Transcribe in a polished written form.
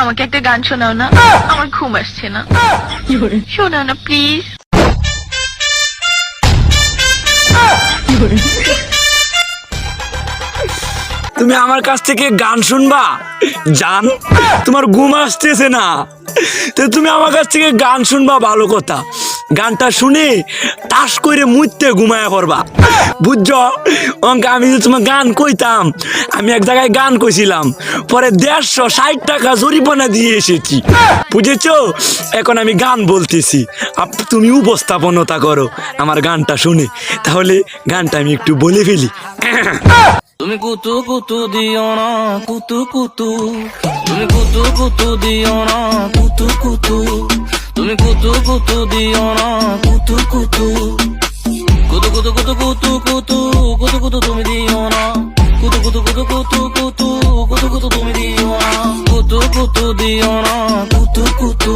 আমাকে একটা গান শোনাও না, আমার ঘুম আসছে না। শোনাও না প্লিজ। তুমি আমার কাছ থেকে গান শুনবা জান? তোমার ঘুম আসতেছে না, তো তুমি আমার কাছ থেকে গান শুনবা ভালো কথা। গানটা শুনে টাস করে মুইতে ঘুমায়া পড়বা, বুঝছো? আমি যে তোমার গান কইতাম, আমি এক জায়গায় গান কইছিলাম, পরে 150 টাকা জরিমানা দিয়ে এসেছি, বুঝেছো? এখন আমি গান বলতেছি, তুমি উপস্থাপনতা করো আমার গানটা শুনে। তাহলে গানটা আমি একটু বলে ফেলি। তুমি কুতু কুতু দিও না কুতু কুতু, তুমি কুতু কুতু দিও না কুতু কুতু, তুমি কুতু কুতু দিও না কুতু কুতু, কুতু কুতু কুতু কুতু কুতু কুতু কুতু তুমি দিও না, কুতু কুতু কুতু কুতু কুতু কুতু কুতু তুমি দিও না, কুতু কুতু দিও না কুতু কুতু।